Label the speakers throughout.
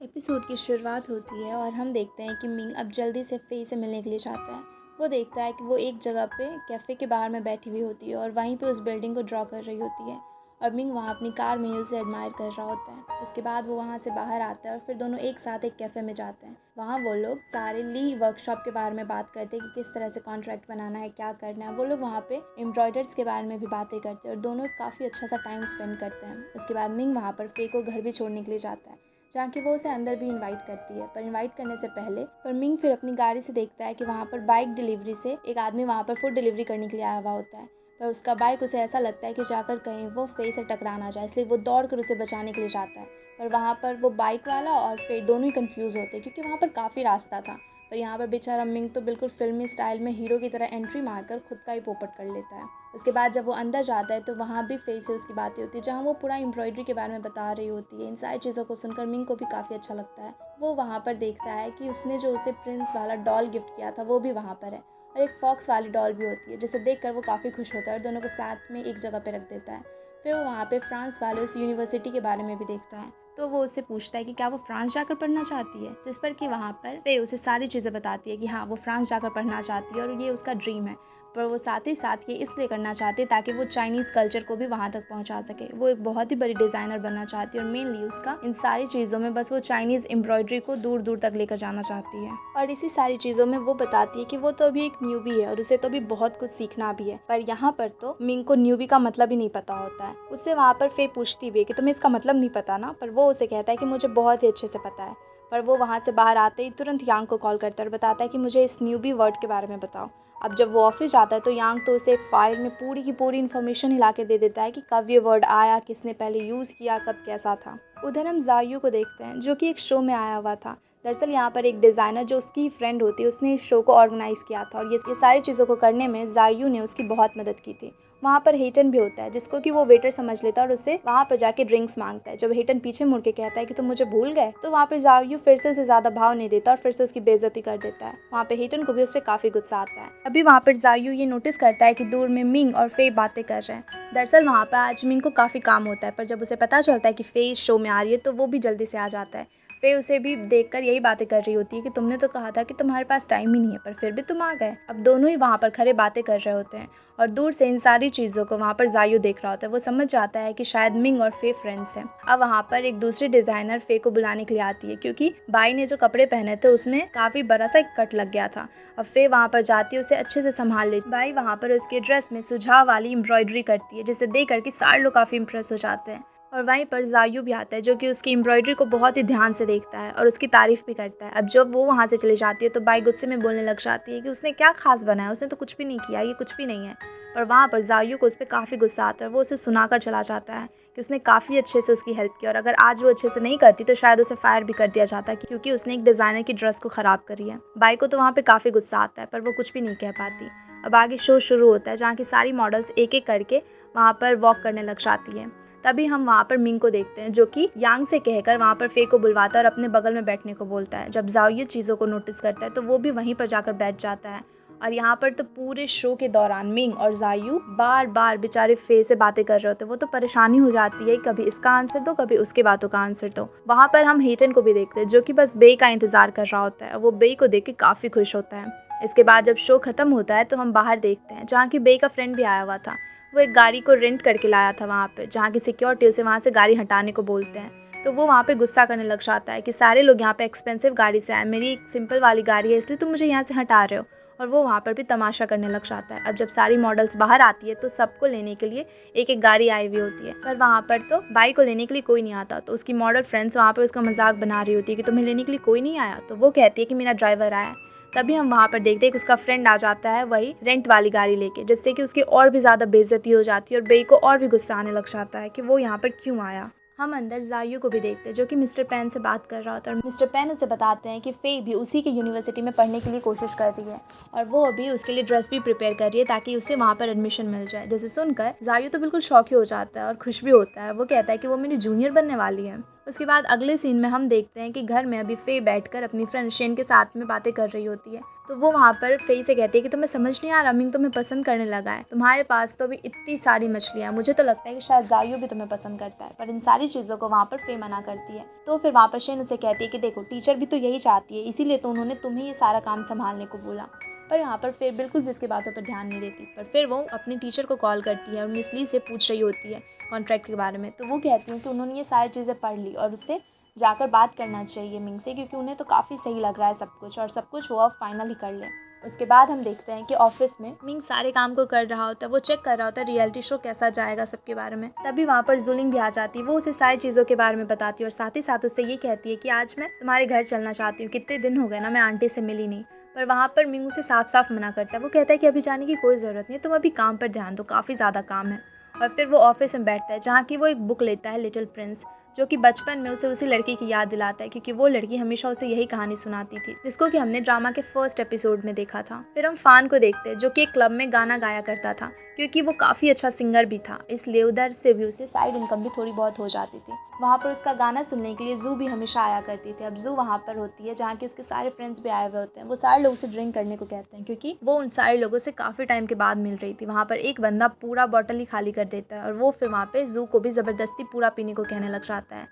Speaker 1: Episode की शुरुआत होती है और हम देखते हैं कि मिंग अब जल्दी से फ़ेई से मिलने के लिए चाहता है। वो देखता है कि वो एक जगह पे कैफ़े के बाहर में बैठी हुई होती है और वहीं पे उस बिल्डिंग को ड्रॉ कर रही होती है और मिंग वहाँ अपनी कार में ही उसे एडमायर कर रहा होता है। उसके बाद वो वहाँ से बाहर आता है और फिर दोनों एक साथ एक कैफ़े में जाते हैं। वहाँ वो लोग सारे ली वर्कशॉप के बारे में बात करते हैं कि किस तरह से कॉन्ट्रैक्ट बनाना है, क्या करना है। वो लोग वहाँ पे एम्ब्रॉयडर्स के बारे में भी बातें करते हैं और दोनों काफ़ी अच्छा सा टाइम स्पेंड करते हैं। उसके बाद मिंग वहाँ पर फ़ेई को घर भी छोड़ने के लिए जाता है, जहाँ कि वो उसे अंदर भी इनवाइट करती है। पर इनवाइट करने से पहले मिंग फिर अपनी गाड़ी से देखता है कि वहाँ पर बाइक डिलीवरी से एक आदमी वहाँ पर फूड डिलीवरी करने के लिए आया हुआ होता है। पर उसका बाइक उसे ऐसा लगता है कि जाकर कहीं वो फ़ेई से टकरा ना जाए, इसलिए वो दौड़ कर उसे बचाने के लिए जाता है। पर वहाँ पर वो बाइक वाला और फ़ेई दोनों ही कंफ्यूज होते हैं क्योंकि वहाँ पर काफ़ी रास्ता था। पर यहाँ पर बेचारा मिंग तो बिल्कुल फिल्मी स्टाइल में हीरो की तरह एंट्री मारकर खुद का ही पोपट कर लेता है। उसके बाद जब वो अंदर जाता है तो वहाँ भी फ़ेई से उसकी बातें होती है, जहाँ वो पूरा एम्ब्रॉयडरी के बारे में बता रही होती है। इन सारी चीज़ों को सुनकर मिंग को भी काफ़ी अच्छा लगता है। वो वहाँ पर देखता है कि उसने जो उसे प्रिंस वाला डॉल गिफ्ट किया था वो भी वहाँ पर है और एक फॉक्स वाली डॉल भी होती है, जिसे देखकर वो काफ़ी खुश होता है और दोनों को साथ में एक जगह पर रख देता है। फिर वो वहाँ पे फ्रांस वाले उस यूनिवर्सिटी के बारे में भी देखता है, तो वो उससे पूछता है कि क्या वो फ्रांस जाकर पढ़ना चाहती है, जिस पर कि वहाँ पर वे उसे सारी चीज़ें बताती है कि हाँ, वो फ्रांस जाकर पढ़ना चाहती है और ये उसका ड्रीम है। पर वो साथ ही साथ ये इसलिए करना चाहती है ताकि वो चाइनीज़ कल्चर को भी वहाँ तक पहुँचा सके। वो एक बहुत ही बड़ी डिज़ाइनर बनना चाहती है और मेनली उसका इन सारी चीज़ों में बस वो चाइनीज़ एम्ब्रॉयडरी को दूर दूर तक लेकर जाना चाहती है। और इसी सारी चीज़ों में वो बताती है कि वो तो अभी एक न्यूबी है और उसे तो अभी बहुत कुछ सीखना भी है। पर यहाँ पर तो मिंग को न्यूबी का मतलब ही नहीं पता होता है। उससे वहाँ पर फ़ेई पूछती भी है कि तुम्हें इसका मतलब नहीं पता ना, पर वो उसे कहता है कि मुझे बहुत ही अच्छे से पता है। पर वो वहाँ से बाहर आते ही तुरंत यांग को कॉल करता है और बताता है कि मुझे इस न्यूबी वर्ड के बारे में बताओ। अब जब वो ऑफिस जाता है तो यांग तो उसे एक फ़ाइल में पूरी की पूरी इन्फॉर्मेशन हिला के दे देता है कि कब ये वर्ड आया, किसने पहले यूज़ किया, कब कैसा था। उधर हम जायू को देखते हैं जो कि एक शो में आया हुआ था। दरअसल यहाँ पर एक डिज़ाइनर जो उसकी फ्रेंड होती है, उसने इस शो को ऑर्गेनाइज़ किया था और ये सारी चीज़ों को करने में जायू ने उसकी बहुत मदद की थी। वहाँ पर हेटन भी होता है जिसको कि वो वेटर समझ लेता है और उससे वहाँ पर जाके ड्रिंक्स मांगता है। जब हेटन पीछे मुड़ के कहता है कि तुम मुझे भूल गए, तो वहाँ पे जायू फिर से उसे ज़्यादा भाव नहीं देता और फिर से उसकी बेइज्जती कर देता है। वहाँ पे हेटन को भी उस पर काफ़ी गुस्सा आता है। अभी वहाँ पर जायू ये नोटिस करता है कि दूर में मिंग और फ़ेई बातें कर रहे हैं। दरअसल वहाँ पर आज मिंग को काफ़ी काम होता है, पर जब उसे पता चलता है कि फ़ेई शो में आ रही है तो वो भी जल्दी से आ जाता है। फ़ेई उसे भी देखकर यही बातें कर रही होती है कि तुमने तो कहा था कि तुम्हारे पास टाइम ही नहीं है, पर फिर भी तुम आ गए। अब दोनों ही वहाँ पर खड़े बातें कर रहे होते हैं और दूर से इन सारी चीज़ों को वहाँ पर जायू देख रहा होता है। वो समझ जाता है कि शायद मिंग और फ़ेई फ्रेंड्स हैं। अब वहाँ पर एक दूसरी डिज़ाइनर फ़ेई को बुलाने के लिए आती है क्योंकि बाई ने जो कपड़े पहने थे उसमें काफ़ी बड़ा सा एक कट लग गया था। अब फ़ेई वहाँ पर जाती है, उसे अच्छे से संभाल लेती है। बाई वहाँ पर उसके ड्रेस में सुझाव वाली एम्ब्रॉयडरी करती है, जिसे देख कर के सारे लोग काफ़ी इंप्रेस हो जाते हैं। और वहीं पर जायू भी आता है जो कि उसकी एम्ब्रॉयडरी को बहुत ही ध्यान से देखता है और उसकी तारीफ़ भी करता है। अब जब वो वहाँ से चली जाती है तो बाई गुस्से में बोलने लग जाती है कि उसने क्या खास बनाया, उसने तो कुछ भी नहीं किया, ये कुछ भी नहीं है। पर वहाँ पर जायू को उस पर काफ़ी गुस्सा आता है। वो उसे सुनाकर चला जाता है कि उसने काफ़ी अच्छे से उसकी हेल्प की और अगर आज वो अच्छे से नहीं करती तो शायद उसे फायर भी कर दिया जाता क्योंकि उसने एक डिज़ाइनर की ड्रेस को ख़राब करी है। बाई को तो वहाँ पर काफ़ी गुस्सा आता है पर वो कुछ भी नहीं कह पाती। अब आगे शो शुरू होता है जहाँ की सारी मॉडल्स एक एक करके वहाँ पर वॉक करने लग जाती हैं। तभी हम वहाँ पर मिंग को देखते हैं जो कि यांग से कहकर वहाँ पर फ़ेई को बुलवाता है और अपने बगल में बैठने को बोलता है। जब जाओ चीज़ों को नोटिस करता है तो वो भी वहीं पर जाकर बैठ जाता है। और यहाँ पर तो पूरे शो के दौरान मिंग और जायू बार बार बेचारे फ़ेई से बातें कर रहे होते हैं। वो तो परेशानी हो जाती है, कभी इसका आंसर दो, कभी उसके बातों का आंसर दो। वहाँ पर हम हेटन को भी देखते हैं जो कि बस बेई का इंतज़ार कर रहा होता है। वो बेई को देख के काफ़ी खुश होता है। इसके बाद जब शो ख़त्म होता है तो हम बाहर देखते हैं जहाँ की बेई का फ्रेंड भी आया हुआ था। वो एक गाड़ी को रेंट करके लाया था वहाँ पे, जहाँ की सिक्योरिटी उसे वहाँ से गाड़ी हटाने को बोलते हैं। तो वो वहाँ पे गुस्सा करने लग जाता है कि सारे लोग यहाँ पे एक्सपेंसिव गाड़ी से आए, मेरी एक सिंपल वाली गाड़ी है इसलिए तुम मुझे यहाँ से हटा रहे हो। और वो वहाँ पर भी तमाशा करने लग जाता है। अब जब सारी मॉडल्स बाहर आती है तो सबको लेने के लिए एक एक गाड़ी आई हुई होती है, पर वहाँ पर तो बाई को लेने के लिए कोई नहीं आता। तो उसकी मॉडल फ्रेंड्स वहाँ पर उसका मजाक बना रही होती है कि तुम्हें लेने के लिए कोई नहीं आया। तो वो कहती है कि मेरा ड्राइवर आया। तभी हम वहाँ पर देखते हैं कि उसका फ्रेंड आ जाता है वही रेंट वाली गाड़ी लेके, जिससे कि उसकी और भी ज़्यादा बेइज्जती हो जाती है और बेई को और भी गुस्सा आने लग जाता है कि वो यहाँ पर क्यों आया। हम अंदर जायू को भी देखते हैं जो कि मिस्टर पेन से बात कर रहा होता है और मिस्टर पेन उसे बताते हैं कि फ़ेई भी उसी की यूनिवर्सिटी में पढ़ने के लिए कोशिश कर रही है और वो अभी उसके लिए ड्रेस भी प्रिपेयर कर रही है ताकि उसे वहाँ पर एडमिशन मिल जाए। जैसे सुनकर जायू तो बिल्कुल शौक ही हो जाता है और खुश भी होता है। वो कहता है कि वो मेरी जूनियर बनने वाली है। उसके बाद अगले सीन में हम देखते हैं कि घर में अभी फ़े बैठकर अपनी फ्रेंड शेन के साथ में बातें कर रही होती है। तो वो वहाँ पर फ़े से कहती है कि तुम्हें समझ नहीं आ रहा, मिंग तुम्हें पसंद करने लगा है, तुम्हारे पास तो अभी इतनी सारी मछलियाँ, मुझे तो लगता है कि शायद ज़ायू भी तुम्हें पसंद करता है। पर इन सारी चीज़ों को वहाँ पर फ़े मना करती है। तो फिर वहाँ पर शेन उसे कहती है कि देखो, टीचर भी तो यही चाहती है, इसीलिए तो उन्होंने तुम्हें ये सारा काम संभालने को बोला। पर यहाँ पर फ़े बिल्कुल भी इसकी बातों पर ध्यान नहीं देती। पर फिर वो अपनी टीचर को कॉल करती है और मिस ली से पूछ रही होती है कॉन्ट्रैक्ट के बारे में। तो वो कहती हैं कि उन्होंने ये सारी चीज़ें पढ़ ली और उससे जाकर बात करना चाहिए मिंग से, क्योंकि उन्हें तो काफ़ी सही लग रहा है सब कुछ, और सब कुछ वो अब फाइनल ही कर लें। उसके बाद हम देखते हैं कि ऑफिस में मिंग सारे काम को कर रहा होता है, वो चेक कर रहा होता है रियलिटी शो कैसा जाएगा सबके बारे में। तभी वहाँ पर जुलिंग भी आ जाती है, वो उसे सारी चीज़ों के बारे में बताती है और साथ ही साथ उससे ये कहती है कि आज मैं तुम्हारे घर चलना चाहती हूँ, कितने दिन हो गए ना मैं आंटी से मिली नहीं। पर वहाँ पर मिंग उसे साफ साफ मना करता है। वो कहता है कि अभी जाने की कोई ज़रूरत नहीं है, तुम अभी काम पर ध्यान दो, काफ़ी ज़्यादा काम है। और फिर वो ऑफिस में बैठता है जहाँ की वो एक बुक लेता है, लिटिल प्रिंस, जो कि बचपन में उसे उसी लड़की की याद दिलाता है, क्योंकि वो लड़की हमेशा उसे यही कहानी सुनाती थी, जिसको कि हमने ड्रामा के फर्स्ट एपिसोड में देखा था। फिर हम फान को देखते हैं, जो कि एक क्लब में गाना गाया करता था, क्योंकि वो काफ़ी अच्छा सिंगर भी था, इसलिए उधर से भी उसे साइड इनकम भी थोड़ी बहुत हो जाती थी। वहाँ पर उसका गाना सुनने के लिए जू भी हमेशा आया करती थी। अब जू वहाँ पर होती है जहाँ के उसके सारे फ्रेंड्स भी आए हुए होते हैं। वो सारे लोग उसे ड्रिंक करने को कहते हैं, क्योंकि वो उन सारे लोगों से काफ़ी टाइम के बाद मिल रही थी। वहाँ पर एक बंदा पूरा बॉटल ही खाली कर देता है और वो फिर वहाँ पे जू को भी ज़बरदस्ती पूरा पीने को कहने लग जाता है।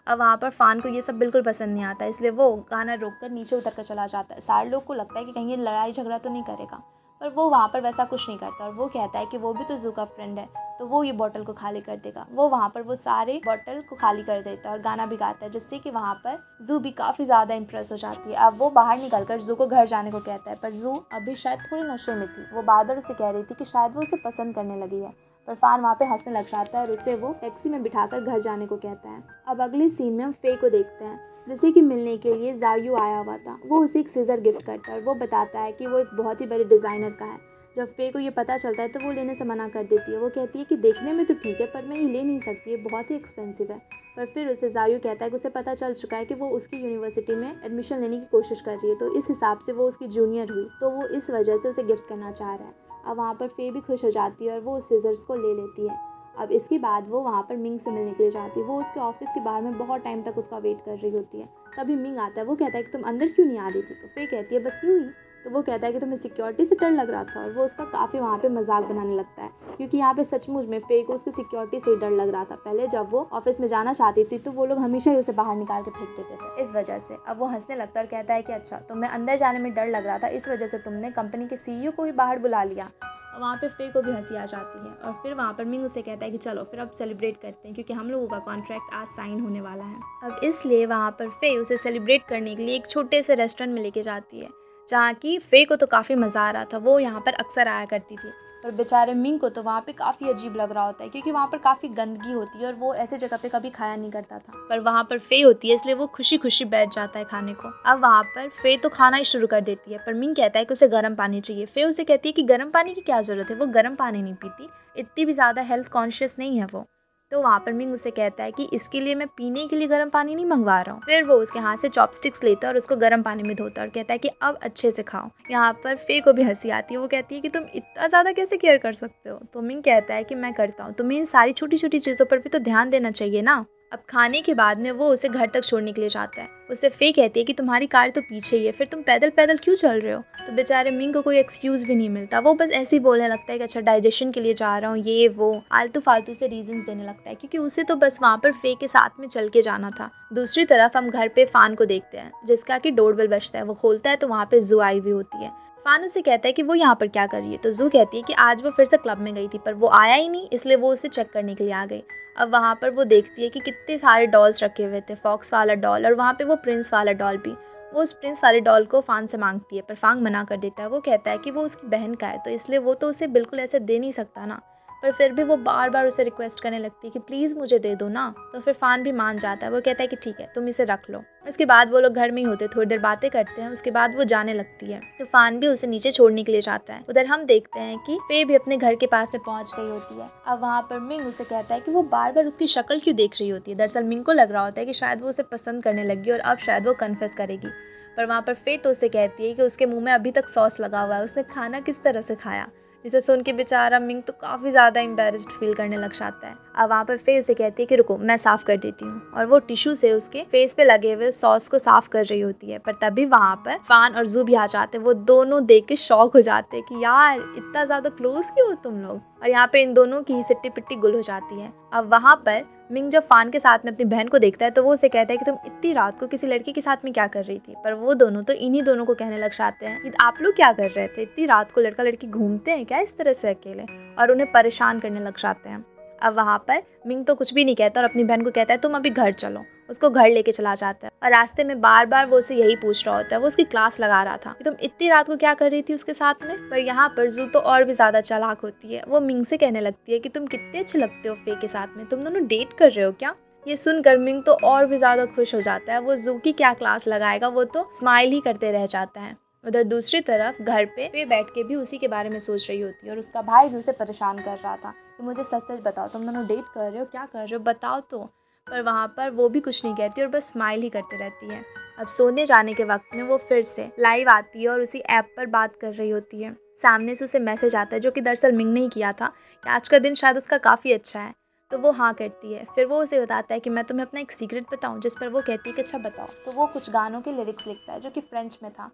Speaker 1: अब वहाँ पर फ़ान को ये सब बिल्कुल पसंद नहीं आता, इसलिए वो गाना रोककर नीचे उतर कर चला जाता है। सारे लोग को लगता है कि कहीं ये लड़ाई झगड़ा तो नहीं करेगा, पर वो वहाँ पर वैसा कुछ नहीं करता और वो कहता है कि वो भी तो जू का फ्रेंड है, तो वो ये बॉटल को खाली कर देगा। वो वहाँ पर वो सारे बॉटल को खाली कर देता है और गाना भी गाता है, जिससे कि वहाँ पर जू भी काफ़ी ज़्यादा इंप्रेस हो जाती है। अब वो बाहर निकल कर जू को घर जाने को कहता है, पर जू अभी शायद थोड़ी नशे में थी। वो बार बार उसे कह रही थी कि शायद वो उसे पसंद करने लगी है, पर फान वहाँ पे हंसने लग जाता है और उसे वो टैक्सी में बिठाकर घर जाने को कहता है। अब अगले सीन में हम फ़े को देखते हैं, जिसे कि मिलने के लिए ज़ायू आया हुआ था। वो उसे एक सीज़र गिफ्ट करता है और वो बताता है कि वो एक बहुत ही बड़े डिज़ाइनर का है। जब फ़े को ये पता चलता है तो वो लेने से मना कर देती है। वो कहती है कि देखने में तो ठीक है, पर मैं ये ले नहीं सकती, ये बहुत ही एक्सपेंसिव है। पर फिर उसे ज़ायू कहता है कि उसे पता चल चुका है कि वो उसकी यूनिवर्सिटी में एडमिशन लेने की कोशिश कर रही है, तो इस हिसाब से वो उसकी जूनियर हुई, तो वो इस वजह से उसे गिफ्ट करना चाह रहा है। अब वहाँ पर फ़े भी खुश हो जाती है और वो उस सीज़र्स को ले लेती है। अब इसके बाद वो वहाँ पर मिंग से मिलने के लिए जाती है। वो उसके ऑफिस के बाहर में बहुत टाइम तक उसका वेट कर रही होती है। तभी मिंग आता है। वो कहता है कि तुम अंदर क्यों नहीं आ रही थी? तो फ़े कहती है बस यूँ ही। तो वो कहता है कि तुम्हें सिक्योरिटी से डर लग रहा था, और वो उसका काफ़ी वहाँ पे मजाक बनाने लगता है, क्योंकि यहाँ पे सचमुच में फ़े को उसकी सिक्योरिटी से ही डर लग रहा था। पहले जब वो ऑफिस में जाना चाहती थी तो वो लोग हमेशा ही उसे बाहर निकाल के फेंक देते थे, इस वजह से। अब वो हंसने लगता है और कहता है कि अच्छा, तुम्हें अंदर जाने में डर लग रहा था, इस वजह से तुमने कंपनी के CEO को भी बाहर बुला लिया। वहाँ पे फ़े को भी हंसी आ जाती है और फिर वहाँ पर मिंग उसे कहता है कि चलो फिर अब सेलिब्रेट करते हैं, क्योंकि हम लोगों का कॉन्ट्रैक्ट आज साइन होने वाला है। अब इसलिए वहाँ पर फ़े उसे सेलिब्रेट करने के लिए एक छोटे से रेस्टोरेंट में लेके जाती है, जहाँ की फ़े को तो काफ़ी मज़ा आ रहा था। वो यहाँ पर अक्सर आया करती थी, पर बेचारे मिंग को तो वहाँ पे काफ़ी अजीब लग रहा होता है, क्योंकि वहाँ पर काफ़ी गंदगी होती है और वो ऐसे जगह पे कभी खाया नहीं करता था। पर वहाँ पर फ़े होती है, इसलिए वो खुशी खुशी बैठ जाता है खाने को। अब वहाँ पर फ़े तो खाना ही शुरू कर देती है, पर मिंग कहता है कि उसे गर्म पानी चाहिए। फ़े उसे कहती है कि गर्म पानी की क्या ज़रूरत है, वो गर्म पानी नहीं पीती, इतनी भी ज़्यादा हेल्थ कॉन्शियस नहीं है वो। तो वहाँ पर मिंग उसे कहता है कि इसके लिए मैं पीने के लिए गर्म पानी नहीं मंगवा रहा हूँ। फिर वो उसके हाथ से चॉपस्टिक्स लेता है और उसको गर्म पानी में धोता है और कहता है कि अब अच्छे से खाओ। यहाँ पर फ़े को भी हंसी आती है। वो कहती है कि तुम इतना ज़्यादा कैसे केयर कर सकते हो? तो मिंग कहता है कि मैं करता हूँ, तुम्हें इन सारी छोटी छोटी चीज़ों पर भी तो ध्यान देना चाहिए ना। अब खाने के बाद में वो उसे घर तक छोड़ने के लिए जाता है। उससे फ़े कहती है कि तुम्हारी कार तो पीछे ही है, फिर तुम पैदल पैदल क्यों चल रहे हो? तो बेचारे मिंग को कोई एक्सक्यूज़ भी नहीं मिलता। वो बस ऐसे ही बोलने लगता है कि अच्छा, डाइजेशन के लिए जा रहा हूँ, ये वो आलतू फालतू से रीजंस देने लगता है, क्योंकि उसे तो बस वहाँ पर फ़े के साथ में चल के जाना था। दूसरी तरफ हम घर पे फ़ान को देखते हैं, जिसका कि डोरबेल बजता है। वो खोलता है तो वहाँ पे जू आई हुई होती है। फ़ान उसे कहता है कि वो यहाँ पर क्या कर रही है? तो जू कहती है कि आज वो फिर से क्लब में गई थी, पर वो आया ही नहीं, इसलिए वो उसे चेक करने के लिए आ गई। अब वहाँ पर वो देखती है कि कितने सारे डॉल्स रखे हुए थे, फॉक्स वाला डॉल और वहाँ पे वो प्रिंस वाला डॉल भी। वो उस प्रिंस वाले डॉल को फ़ान से मांगती है, पर फ़ान मना कर देता है। वो कहता है कि वो उसकी बहन का है, तो इसलिए वो तो उसे बिल्कुल ऐसे दे नहीं सकता ना। पर फिर भी वो बार बार उसे रिक्वेस्ट करने लगती है कि प्लीज़ मुझे दे दो ना। तो फिर फ़ान भी मान जाता है। वो कहता है कि ठीक है, तुम इसे रख लो। उसके बाद वो लोग घर में ही होते, थोड़ी देर बातें करते हैं, उसके बाद वो जाने लगती है। तो फ़ान भी उसे नीचे छोड़ने के लिए जाता है। उधर हम देखते हैं कि फ़े भी अपने घर के पास में पहुंच गई होती है। अब वहाँ पर मिंग उसे कहता है कि वो बार बार उसकी शक्ल क्यों देख रही होती है। दरअसल मिंग को लग रहा होता है कि शायद वो उसे पसंद करने लगी और अब शायद वो कन्फेस करेगी। पर वहाँ पर फ़े तो उसे कहती है कि उसके मुंह में अभी तक सॉस लगा हुआ है, उसने खाना किस तरह से खाया। जिसे सुन के बेचारा मिंग तो काफ़ी ज़्यादा एम्बैरेस्ड फील करने लग जाता है। अब वहाँ पर फे उसे कहती है कि रुको मैं साफ़ कर देती हूँ, और वो टिश्यू से उसके फेस पे लगे हुए सॉस को साफ़ कर रही होती है। पर तभी वहाँ पर फान और जू भी आ जाते हैं। वो दोनों देख के शॉक हो जाते हैं कि यार इतना ज़्यादा क्लोज क्यों हो तुम लोग, और यहाँ पे इन दोनों की ही सिट्टी पिट्टी गुल हो जाती है। अब वहाँ पर मिंग जब फान के साथ में अपनी बहन को देखता है तो वो उसे कहता है कि तुम इतनी रात को किसी लड़की के साथ में क्या कर रही थी। पर वो दोनों तो इन्हीं दोनों को कहने लग जाते हैं कि आप लोग क्या कर रहे थे, इतनी रात को लड़का लड़की घूमते हैं क्या इस तरह से अकेले, और उन्हें परेशान करने लग जाते हैं। अब वहाँ पर मिंग तो कुछ भी नहीं कहता और अपनी बहन को कहता है तुम अभी घर चलो। उसको घर लेके चला जाता है और रास्ते में बार बार वो उसे यही पूछ रहा होता है, वो उसकी क्लास लगा रहा था कि तुम इतनी रात को क्या कर रही थी उसके साथ में। पर यहाँ पर जू तो और भी ज़्यादा चालाक होती है। वो मिंग से कहने लगती है कि तुम कितने अच्छे लगते हो फे के साथ में, तुम दोनों डेट कर रहे हो क्या। ये सुनकर मिंग तो और भी ज़्यादा खुश हो जाता है। वो जू की क्या क्लास लगाएगा, वो तो स्माइल ही करते रह जाता है। उधर दूसरी तरफ घर पे वे बैठ के भी उसी के बारे में सोच रही होती है और उसका भाई भी उसे परेशान कर रहा था कि मुझे सच सच बताओ, तुम दोनों डेट कर रहे हो, क्या कर रहे हो, बताओ तो। पर वहाँ पर वो भी कुछ नहीं कहती और बस स्माइल ही करती रहती है। अब सोने जाने के वक्त में वो फिर से लाइव आती है और उसी ऐप पर बात कर रही होती है। सामने से उसे मैसेज आता है जो कि दरअसल मिंग ने ही किया था कि आज का दिन शायद उसका काफ़ी अच्छा है। तो वो हाँ करती है। फिर वो उसे बताता है कि मैं तुम्हें अपना एक सीक्रेट बताऊं, जिस पर वो कहती है कि अच्छा बताओ। तो वो कुछ गानों के लिरिक्स लिखता है जो कि फ्रेंच में था।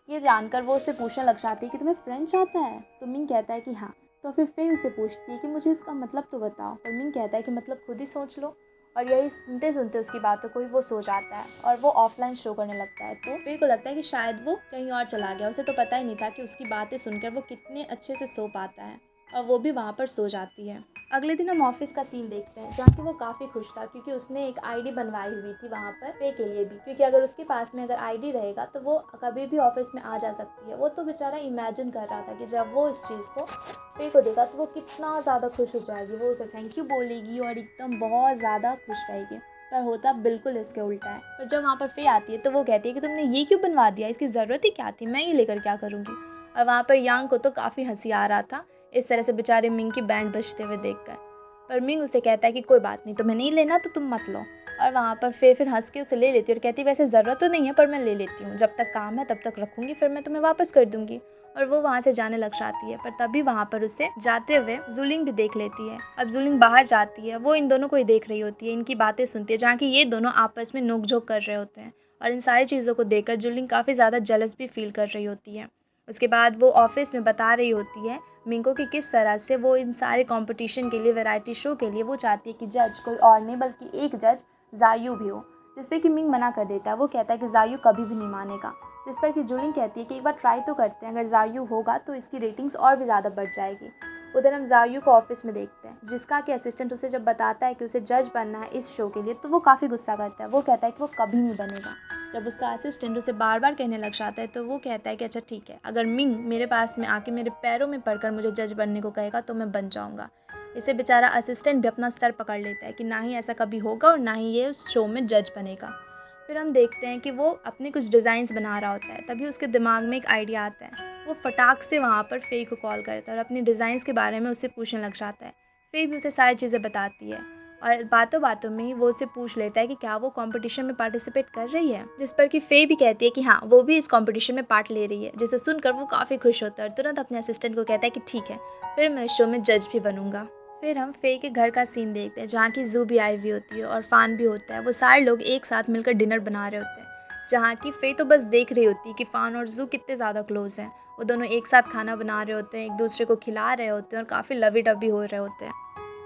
Speaker 1: ये जानकर वो उससे पूछने लग जाती है कि तुम्हें फ्रेंच आता है। तो मिंग कहता है कि हाँ। तो फिर फे उसे पूछती है कि मुझे इसका मतलब तो बताओ। पर मिंग कहता है कि मतलब खुद ही सोच लो। और यही सुनते सुनते उसकी बातों को ही वो सो जाता है और वो ऑफलाइन शो करने लगता है। तो फे को लगता है कि शायद वो कहीं और चला गया, उसे तो पता ही नहीं था कि उसकी बातें सुनकर वो कितने अच्छे से सो पाता है, और वो भी वहाँ पर सो जाती है। अगले दिन हम ऑफिस का सीन देखते हैं जहाँ कि वो काफ़ी खुश था क्योंकि उसने एक आईडी बनवाई हुई थी वहाँ पर फे के लिए भी, क्योंकि अगर उसके पास में अगर आईडी रहेगा तो वो कभी भी ऑफिस में आ जा सकती है। वो तो बेचारा इमेजिन कर रहा था कि जब वो इस चीज़ को फे को देखा तो वो कितना ज़्यादा खुश हो जाएगी, वो उसे थैंक यू बोलेगी और एकदम बहुत ज़्यादा खुश रहेगी। पर होता बिल्कुल इसके उल्टा है। पर जब वहाँ पर फे आती है तो वो कहती है कि तुमने ये क्यों बनवा दिया, इसकी ज़रूरत ही क्या थी, मैं ये लेकर क्या करूँगी। और वहाँ पर यांग को तो काफ़ी हंसी आ रहा था इस तरह से बेचारे मिंग की बैंड बजते हुए देखकर। पर मिंग उसे कहता है कि कोई बात नहीं, तुम्हें नहीं लेना तो तुम मत लो। और वहाँ पर फिर हंस के उसे ले लेती है और कहती है वैसे ज़रूरत तो नहीं है पर मैं ले लेती हूँ, जब तक काम है तब तक रखूँगी, फिर मैं तुम्हें वापस कर दूँगी। और वो वहाँ से जाने लग जाती है। पर तभी वहाँ पर उसे जाते हुए जुलिंग भी देख लेती है। अब जुलिंग बाहर जाती है, वो इन दोनों को ही देख रही होती है, इनकी बातें सुनती है जहाँ की ये दोनों आपस में नोक-झोंक कर रहे होते हैं। और इन सारी चीज़ों को देखकर जुलिंग काफ़ी ज़्यादा जेलस भी फील कर रही होती है। उसके बाद वो ऑफिस में बता रही होती है मिंग को कि किस तरह से वो इन सारे कंपटीशन के लिए, वैरायटी शो के लिए वो चाहती है कि जज कोई और नहीं बल्कि एक जज जायू भी हो, जिस पर कि मिंग मना कर देता है। वो कहता है कि जायू कभी भी नहीं मानेगा, जिस पर कि जुलिंग कहती है कि एक बार ट्राई तो करते हैं, अगर जायू होगा तो इसकी रेटिंग्स और भी ज़्यादा बढ़ जाएगी। उधर हम जायू को ऑफिस में देखते हैं, जिसका कि असिस्टेंट उसे जब बताता है कि उसे जज बनना है इस शो के लिए तो वो काफ़ी गुस्सा करता है। वो कहता है कि वो कभी नहीं बनेगा। जब उसका असिस्टेंट उसे बार बार कहने लग जाता है तो वो कहता है कि अच्छा ठीक है, अगर मिंग मेरे पास में आके मेरे पैरों में पड़कर मुझे जज बनने को कहेगा तो मैं बन जाऊँगा। इसे बेचारा असिस्टेंट भी अपना सर पकड़ लेता है कि ना ही ऐसा कभी होगा और ना ही ये उस शो में जज बनेगा। फिर हम देखते हैं कि वो अपने कुछ डिज़ाइंस बना रहा होता है, तभी उसके दिमाग में एक आइडिया आता है। वो फटाक से वहाँ पर फे को कॉल करता है और अपनी डिज़ाइंस के बारे में उससे पूछने लग जाता है। फे भी उसे सारी चीज़ें बताती है और बातों बातों में ही वो उससे पूछ लेता है कि क्या वो कंपटीशन में पार्टिसिपेट कर रही है, जिस पर कि फे भी कहती है कि हाँ वो भी इस कंपटीशन में पार्ट ले रही है। जिसे सुनकर वो काफ़ी खुश होता है और तुरंत अपने असिस्टेंट को कहता है कि ठीक है, फिर मैं इस शो में जज भी बनूंगा। फिर हम फे के घर का सीन देखते हैं जहाँ की जू भी आई हुई होती है और फान भी होता है। वो सारे लोग एक साथ मिलकर डिनर बना रहे होते हैं, जहाँ की फे तो बस देख रही होती है कि फान और जू कितने ज़्यादा क्लोज हैं। वो दोनों एक साथ खाना बना रहे होते हैं, एक दूसरे को खिला रहे होते हैं और काफ़ी लवी डवी हो रहे होते हैं।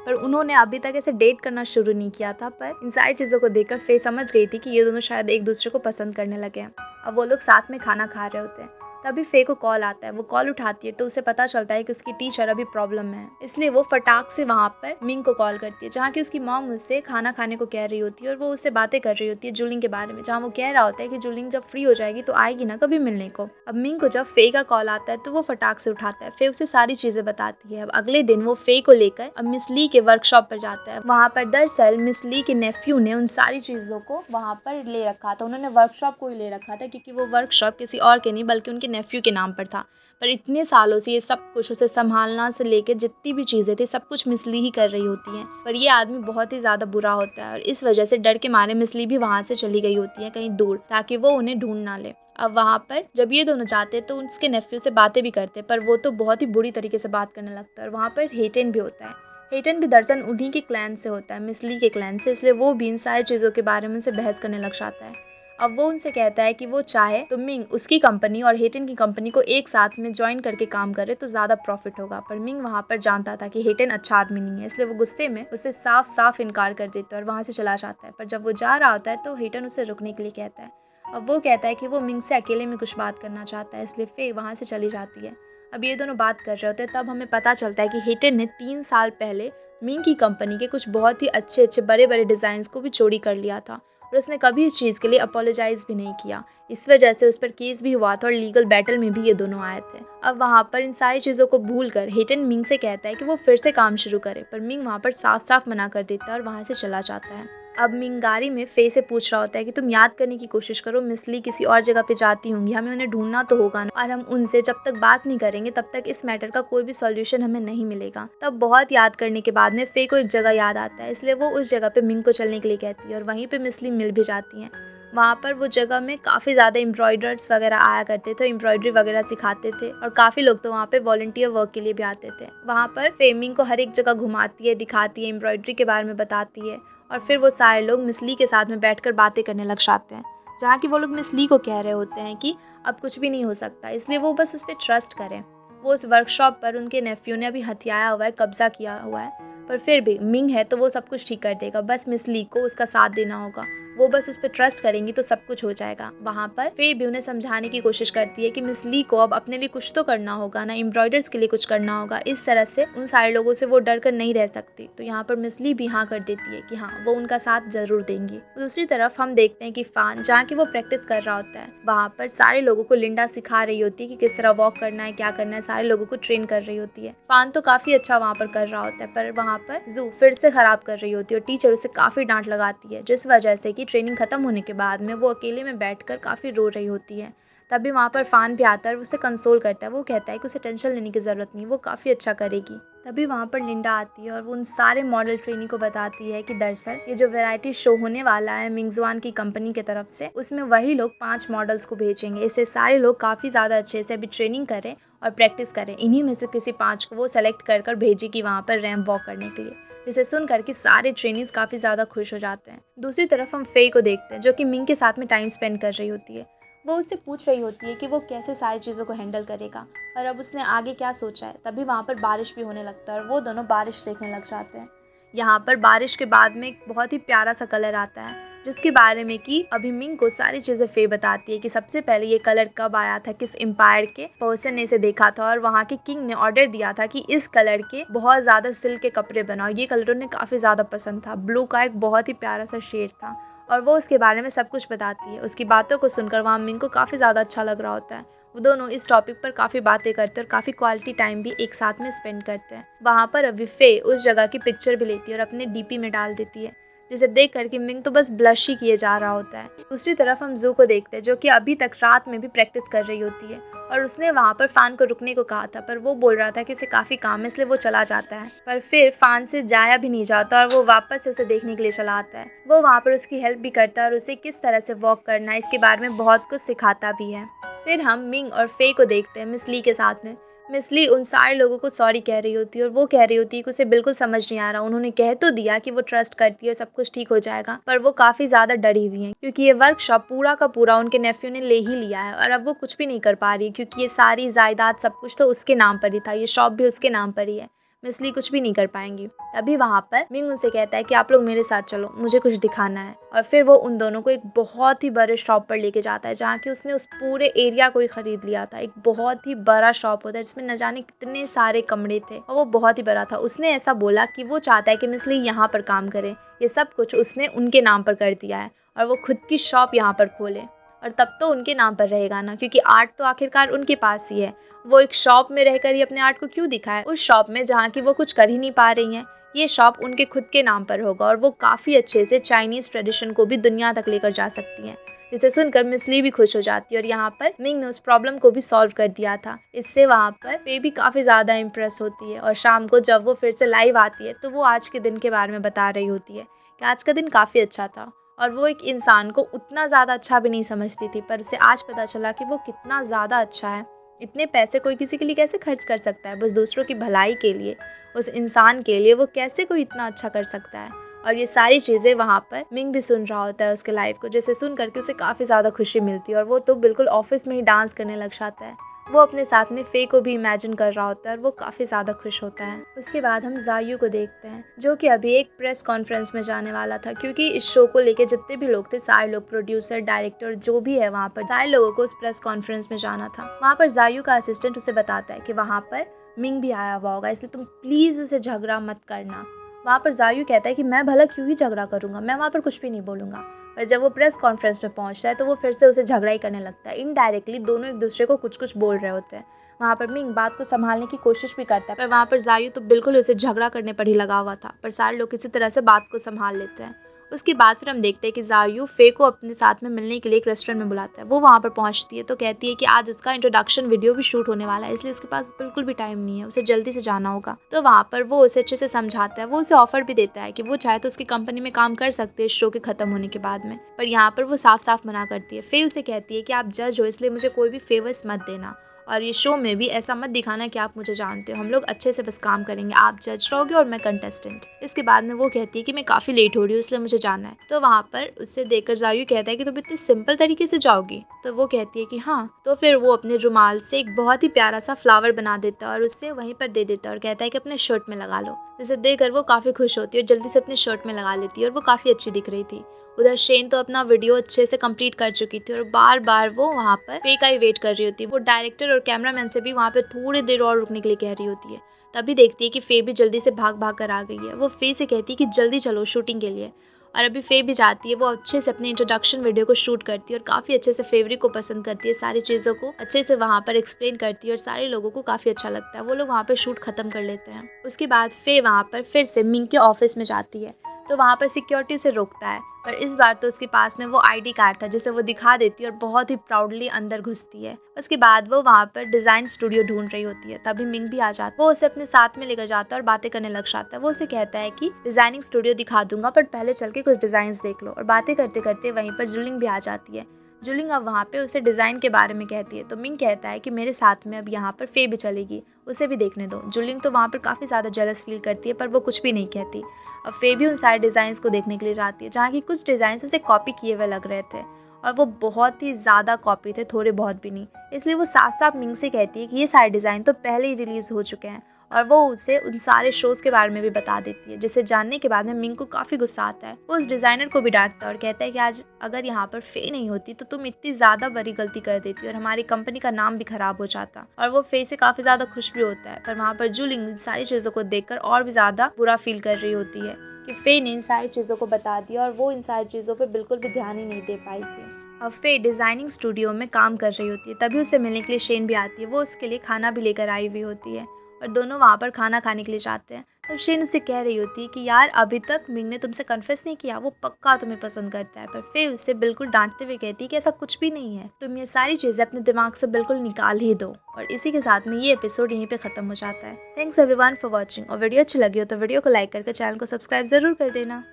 Speaker 1: पर उन्होंने अभी तक ऐसे डेट करना शुरू नहीं किया था। पर इन सारी चीज़ों को देखकर फे समझ गई थी कि ये दोनों शायद एक दूसरे को पसंद करने लगे हैं। अब वो लोग साथ में खाना खा रहे होते हैं, तभी फे को कॉल आता है। वो कॉल उठाती है तो उसे पता चलता है कि उसकी टीचर अभी प्रॉब्लम में है, इसलिए वो फटाक से वहाँ पर मिंग को कॉल करती है, जहाँ की उसकी मॉम उससे खाना खाने को कह रही होती है और वो उससे बातें कर रही होती है जुलिंग के बारे में, जहाँ वो कह रहा होता है कि जुलिंग जब फ्री हो जाएगी तो आएगी ना कभी मिलने को। अब मिंग को जब फे का कॉल आता है तो वो फटाक से उठाता है। फे उसे सारी चीजें बताती है। अब अगले दिन वो फे को लेकर अब मिस ली के वर्कशॉप पर जाता है। वहाँ पर दरअसल मिस ली के नेफ्यू ने उन सारी चीज़ों को वहाँ पर ले रखा था, उन्होंने वर्कशॉप को ही ले रखा था, क्योंकि वो वर्कशॉप किसी और के नहीं बल्कि उनके नेफ्यू के नाम पर था। पर इतने सालों से ये सब कुछ उसे संभालना से लेकर जितनी भी चीज़ें थी सब कुछ मिस ली ही कर रही होती हैं। पर ये आदमी बहुत ही ज़्यादा बुरा होता है और इस वजह से डर के मारे मिस ली भी वहाँ से चली गई होती है कहीं दूर, ताकि वो उन्हें ढूंढ ना ले। अब वहाँ पर जब ये दोनों जाते हैं तो उसके नेफ्यू से बातें भी करते हैं, पर वो तो बहुत ही बुरी तरीके से बात करने लगता है। और वहाँ पर हेटन भी होता है। हेटन भी दरअसल उन्हीं के क्लैन से होता है, मिस ली के क्लैन से, इसलिए वो भी इन सारी चीज़ों के बारे में उनसे बहस करने लग जाता है। अब वो उनसे कहता है कि वो चाहे तो मिंग उसकी कंपनी और हेटन की कंपनी को एक साथ में ज्वाइन करके काम करे तो ज़्यादा प्रॉफिट होगा। पर मिंग वहाँ पर जानता था कि हेटन अच्छा आदमी नहीं है, इसलिए वो गुस्से में उसे साफ साफ इनकार कर देता है और वहाँ से चला जाता है। पर जब वो जा रहा होता है तो हेटन उसे रुकने के लिए कहता है। अब वो कहता है कि वो मिंग से अकेले में कुछ बात करना चाहता है, इसलिए फे वहाँ से चली जाती है। अब ये दोनों बात कर रहे होते हैं, तब हमें पता चलता है कि हेटन ने 3 साल पहले मिंग की कंपनी के कुछ बहुत ही अच्छे बड़े बड़े डिज़ाइंस को भी चोरी कर लिया था और उसने कभी इस चीज़ के लिए अपोलोजाइज़ भी नहीं किया। इस वजह से उस पर केस भी हुआ था और लीगल बैटल में भी ये दोनों आए थे। अब वहाँ पर इन सारी चीज़ों को भूल कर हेटन मिंग से कहता है कि वो फिर से काम शुरू करे, पर मिंग वहाँ पर साफ साफ मना कर देता है और वहाँ से चला जाता है। अब मिंग गाड़ी में फे से पूछ रहा होता है कि तुम याद करने की कोशिश करो, मिस ली किसी और जगह पे जाती होंगी, हमें उन्हें ढूंढना तो होगा ना, और हम उनसे जब तक बात नहीं करेंगे तब तक इस मैटर का कोई भी सॉल्यूशन हमें नहीं मिलेगा। तब बहुत याद करने के बाद में फे को एक जगह याद आता है, इसलिए वो उस जगह पे मिंग को चलने के लिए कहती है और वहीं पे मिस ली मिल भी जाती हैं। वहाँ पर वो जगह में काफ़ी ज़्यादा एम्ब्रॉयडर्स वगैरह आया करते थे, एम्ब्रॉयडरी वगैरह सिखाते थे और काफ़ी लोग तो वहाँ पे वॉलंटियर वर्क के लिए भी आते थे। वहाँ पर फेमिंग को हर एक जगह घुमाती है, दिखाती है, एम्ब्रॉयडरी के बारे में बताती है और फिर वो सारे लोग मिस ली के साथ में बैठकर बातें करने लग जाते हैं, जहाँ की वो लोग मिस ली को कह रहे होते हैं कि अब कुछ भी नहीं हो सकता, इसलिए वो बस उस पर ट्रस्ट करें। वो उस वर्कशॉप पर उनके नेफ्यू ने अभी हथियाया हुआ है, कब्जा किया हुआ है, पर फिर भी मिंग है तो वो सब कुछ ठीक कर देगा, बस मिस ली को उसका साथ देना होगा। वो बस उस पर ट्रस्ट करेंगी तो सब कुछ हो जाएगा। वहाँ पर फे भी उन्हें समझाने की कोशिश करती है कि मिस ली को अब अपने लिए कुछ तो करना होगा ना, एम्ब्रॉयडर्स के लिए कुछ करना होगा। इस तरह से उन सारे लोगों से वो डर कर नहीं रह सकती। तो यहाँ पर मिस ली भी हाँ कर देती है कि हाँ वो उनका साथ जरूर देंगी। दूसरी तरफ हम देखते हैं कि फान, जहाँ की वो प्रैक्टिस कर रहा होता है, वहाँ पर सारे लोगों को लिंडा सिखा रही होती है कि किस तरह वॉक करना है, क्या करना है, सारे लोगों को ट्रेन कर रही होती है। फान तो काफी अच्छा वहाँ पर कर रहा होता है, पर वहाँ पर जू फिर से खराब कर रही होती है और टीचर उसे काफी डांट लगाती है, जिस वजह से कि ट्रेनिंग खत्म होने के बाद में वो अकेले में बैठकर काफ़ी रो रही होती है। तभी वहाँ पर फान भी आता है और उसे कंसोल करता है। वो कहता है कि उसे टेंशन लेने की ज़रूरत नहीं, वो काफ़ी अच्छा करेगी। तभी वहाँ पर लिंडा आती है और वो उन सारे मॉडल ट्रेनी को बताती है कि दरअसल ये जो वैरायटी शो होने वाला है मिंगजवान की कंपनी की तरफ से, उसमें वही लोग 5 मॉडल्स को भेजेंगे। इससे सारे लोग काफ़ी ज़्यादा अच्छे से अभी ट्रेनिंग करें और प्रैक्टिस करें। इन्हीं में से किसी 5 को वो सेलेक्ट कर भेजेगी वहाँ पर रैंप वॉक करने के लिए। इसे सुनकर के सारे ट्रेनीज काफ़ी ज़्यादा खुश हो जाते हैं। दूसरी तरफ हम फे को देखते हैं, जो कि मिंग के साथ में टाइम स्पेंड कर रही होती है। वो उससे पूछ रही होती है कि वो कैसे सारी चीज़ों को हैंडल करेगा और अब उसने आगे क्या सोचा है। तभी वहाँ पर बारिश भी होने लगता है और वो दोनों बारिश देखने लग जाते हैं। यहाँ पर बारिश के बाद में एक बहुत ही प्यारा सा कलर आता है, जिसके बारे में कि अभी मिंग को सारी चीज़ें फे बताती है कि सबसे पहले ये कलर कब आया था, किस एम्पायर के पर्सन ने इसे देखा था और वहाँ के किंग ने ऑर्डर दिया था कि इस कलर के बहुत ज़्यादा सिल्क के कपड़े बनाओ। ये कलर उन्हें काफ़ी ज़्यादा पसंद था, ब्लू का एक बहुत ही प्यारा सा शेड था और वो उसके बारे में सब कुछ बताती है। उसकी बातों को सुनकर वहाँ मिंग को काफ़ी ज़्यादा अच्छा लग रहा होता है। वो दोनों इस टॉपिक पर काफ़ी बातें करते हैं और काफ़ी क्वालिटी टाइम भी एक साथ में स्पेंड करते हैं। वहाँ पर अभी फे उस जगह की पिक्चर भी लेती है और अपने डीपी में डाल देती है, जिसे देख करके मिंग तो बस ब्लश ही किए जा रहा होता है। दूसरी तरफ हम जू को देखते हैं, जो कि अभी तक रात में भी प्रैक्टिस कर रही होती है और उसने वहाँ पर फान को रुकने को कहा था, पर वो बोल रहा था कि उसे काफ़ी काम है, इसलिए वो चला जाता है। पर फिर फान से जाया भी नहीं जाता और वो वापस से उसे देखने के लिए चला आता है। वो वहाँ पर उसकी हेल्प भी करता है और उसे किस तरह से वॉक करना है इसके बारे में बहुत कुछ सिखाता भी है। फिर हम मिंग और फे को देखते हैं मिस ली के साथ में। मिस ली उन सारे लोगों को सॉरी कह रही होती है और वो कह रही होती है कि उसे बिल्कुल समझ नहीं आ रहा। उन्होंने कह तो दिया कि वो ट्रस्ट करती है, सब कुछ ठीक हो जाएगा, पर वो काफ़ी ज़्यादा डरी हुई है क्योंकि ये वर्कशॉप पूरा का पूरा उनके नेफ्यू ने ले ही लिया है और अब वो कुछ भी नहीं कर पा रही क्योंकि ये सारी जायदाद सब कुछ तो उसके नाम पर ही था, ये शॉप भी उसके नाम पर ही है। मिस ली कुछ भी नहीं कर पाएंगी। तभी वहाँ पर मिंग उनसे कहता है कि आप लोग मेरे साथ चलो, मुझे कुछ दिखाना है। और फिर वो उन दोनों को एक बहुत ही बड़े शॉप पर लेके जाता है, जहाँ की उसने उस पूरे एरिया को ही खरीद लिया था। एक बहुत ही बड़ा शॉप होता है जिसमें न जाने कितने सारे कमरे थे और वो बहुत ही बड़ा था। उसने ऐसा बोला कि वो चाहता है कि मिस ली यहाँ पर काम करे। ये सब कुछ उसने उनके नाम पर कर दिया है और वो खुद की शॉप यहाँ पर खोले, और तब तो उनके नाम पर रहेगा ना, क्योंकि आर्ट तो आखिरकार उनके पास ही है। वो एक शॉप में रहकर ही अपने आर्ट को क्यों दिखाए उस शॉप में जहाँ की वो कुछ कर ही नहीं पा रही हैं। ये शॉप उनके खुद के नाम पर होगा और वो काफ़ी अच्छे से चाइनीज़ ट्रेडिशन को भी दुनिया तक लेकर जा सकती हैं। जिसे सुनकर मिस ली भी खुश हो जाती है और यहाँ पर मिंग ने उस प्रॉब्लम को भी सॉल्व कर दिया था। इससे वहाँ पर वे भी काफ़ी ज़्यादा इम्प्रेस होती है और शाम को जब वो फिर से लाइव आती है तो वो आज के दिन के बारे में बता रही होती है कि आज का दिन काफ़ी अच्छा था और वो एक इंसान को उतना ज़्यादा अच्छा भी नहीं समझती थी, पर उसे आज पता चला कि वो कितना ज़्यादा अच्छा है। इतने पैसे कोई किसी के लिए कैसे खर्च कर सकता है, बस दूसरों की भलाई के लिए, उस इंसान के लिए वो कैसे कोई इतना अच्छा कर सकता है। और ये सारी चीज़ें वहाँ पर मिंग भी सुन रहा होता है उसके लाइफ को, जिसे सुन करके उसे काफ़ी ज़्यादा खुशी मिलती है और वो तो बिल्कुल ऑफिस में ही डांस करने लग जाता है। वो अपने साथ में फे को भी इमेजिन कर रहा होता है और वो काफ़ी ज़्यादा खुश होता है। उसके बाद हम जायू को देखते हैं, जो कि अभी एक प्रेस कॉन्फ्रेंस में जाने वाला था, क्योंकि इस शो को लेके जितने भी लोग थे, सारे लोग, प्रोड्यूसर, डायरेक्टर, जो भी है वहाँ पर, सारे लोगों को उस प्रेस कॉन्फ्रेंस में जाना था। वहाँ पर जायू का असिस्टेंट उसे बताता है कि वहाँ पर मिंग भी आया हुआ होगा, इसलिए तुम प्लीज़ उसे झगड़ा मत करना। वहाँ पर जायू कहता है कि मैं भला क्यों ही झगड़ा करूँगा, मैं वहाँ पर कुछ भी नहीं बोलूँगा। पर जब वो प्रेस कॉन्फ्रेंस में पहुँचता है तो वो फिर से उसे झगड़ा ही करने लगता है। इनडायरेक्टली दोनों एक दूसरे को कुछ कुछ बोल रहे होते हैं। वहाँ पर मिंग बात को संभालने की कोशिश भी करता है, पर वहाँ पर जायू तो बिल्कुल उसे झगड़ा करने पर ही लगा हुआ था, पर सारे लोग किसी तरह से बात को संभाल लेते हैं। उसके बाद फिर हम देखते हैं कि जायू फे को अपने साथ में मिलने के लिए एक रेस्टोरेंट में बुलाता है। वो वहाँ पर पहुँचती है तो कहती है कि आज उसका इंट्रोडक्शन वीडियो भी शूट होने वाला है, इसलिए उसके पास बिल्कुल भी टाइम नहीं है, उसे जल्दी से जाना होगा। तो वहाँ पर वो उसे अच्छे से समझाता है, वो उसे ऑफर भी देता है कि वो चाहे तो उसकी कंपनी में काम कर सकते हैं शो के खत्म होने के बाद में। पर यहाँ पर वो साफ साफ मना करती है। फे उसे कहती है कि आप जज हो, इसलिए मुझे कोई भी फेवर्स मत देना, और ये शो में भी ऐसा मत दिखाना कि आप मुझे जानते हो, हम लोग अच्छे से बस काम करेंगे, आप जज रहोगे और मैं कंटेस्टेंट। इसके बाद में वो कहती है कि मैं काफ़ी लेट हो रही हूँ, इसलिए मुझे जाना है। तो वहाँ पर उससे देखकर जायू कहता है कि तुम इतने सिंपल तरीके से जाओगी? तो वो कहती है कि हाँ। तो फिर वो अपने रुमाल से एक बहुत ही प्यारा सा फ्लावर बना देता है और उससे वहीं पर दे देता है और कहता है कि अपने शर्ट में लगा लो। जिसे देखकर वो काफ़ी खुश होती है और जल्दी से अपने शर्ट में लगा लेती है और वो काफ़ी अच्छी दिख रही थी। उधर शेन तो अपना वीडियो अच्छे से कंप्लीट कर चुकी थी और बार बार वो वहाँ पर फे का ही वेट कर रही होती है। वो डायरेक्टर और कैमरामैन से भी वहाँ पर थोड़ी देर और रुकने के लिए कह रही होती है। तभी देखती है कि फे भी जल्दी से भाग भाग कर आ गई है। वो फे से कहती है कि जल्दी चलो शूटिंग के लिए, और अभी फे भी जाती है। वो अच्छे से अपने इंट्रोडक्शन वीडियो को शूट करती है और काफ़ी अच्छे से फेवरेट को पसंद करती है, सारी चीज़ों को अच्छे से वहाँ पर एक्सप्लेन करती है और सारे लोगों को काफ़ी अच्छा लगता है। वो लोग वहाँ पर शूट खत्म कर लेते हैं। उसके बाद फे वहाँ पर फिर से मिंग के ऑफिस में जाती है, तो वहाँ पर सिक्योरिटी उसे रोकता है, पर इस बार तो उसके पास में वो आईडी कार्ड था जिसे वो दिखा देती है और बहुत ही प्राउडली अंदर घुसती है। उसके बाद वो वहाँ पर डिज़ाइन स्टूडियो ढूंढ रही होती है, तभी मिंग भी आ जाता है। वो उसे अपने साथ में लेकर जाता है और बातें करने लग जाता है। वो उसे कहता है कि डिज़ाइनिंग स्टूडियो दिखा दूंगा, पर पहले चल के कुछ डिज़ाइंस देख लो। और बातें करते करते वहीं पर जुलिंग भी आ जाती है। जुलिंग अब वहाँ पे उसे डिज़ाइन के बारे में कहती है, तो मिंग कहता है कि मेरे साथ में अब यहाँ पर फे भी चलेगी, उसे भी देखने दो। जुलिंग तो वहाँ पर काफ़ी ज़्यादा जेलस फील करती है, पर वो कुछ भी नहीं कहती। अब फे भी उन सारे डिज़ाइंस को देखने के लिए जाती है, जहाँ की कुछ डिज़ाइंस उसे कॉपी किए हुए लग रहे थे और वो बहुत ही ज़्यादा कॉपी थे, थोड़े बहुत भी नहीं। इसलिए वो साफ साफ मिंग से कहती है कि ये सारे डिज़ाइन तो पहले ही रिलीज़ हो चुके हैं, और वो उसे उन सारे शोज़ के बारे में भी बता देती है, जिसे जानने के बाद में मिंग को काफ़ी गुस्सा आता है। वो उस डिज़ाइनर को भी डांटता है और कहता है कि आज अगर यहाँ पर फे नहीं होती तो तुम इतनी ज़्यादा बड़ी गलती कर देती और हमारी कंपनी का नाम भी खराब हो जाता। और वो फे से काफ़ी ज़्यादा खुश भी होता है, पर वहाँ पर जुलिंग इन सारी चीज़ों को देखकर और भी ज़्यादा बुरा फील कर रही होती है कि फे ने इन सारी चीज़ों को बता दिया और वो इन सारी चीज़ों पर बिल्कुल भी ध्यान ही नहीं दे पाई थी। अब फे डिज़ाइनिंग स्टूडियो में काम कर रही होती है, तभी उसे मिलने के लिए शेन भी आती है। वो उसके लिए खाना भी लेकर आई हुई होती है और दोनों वहाँ पर खाना खाने के लिए जाते हैं। तब शेन उससे कह रही होती है कि यार अभी तक मिंग ने तुमसे कन्फेस नहीं किया, वो पक्का तुम्हें पसंद करता है। पर फे उससे बिल्कुल डांटते हुए कहती है कि ऐसा कुछ भी नहीं है, तुम ये सारी चीज़ें अपने दिमाग से बिल्कुल निकाल ही दो। और इसी के साथ में ये एपिसोड यहीं पे खत्म हो जाता है। थैंक्स एवरीवन फॉर वॉचिंग, और वीडियो अच्छी लगी हो तो वीडियो को लाइक करके चैनल को सब्सक्राइब जरूर कर देना।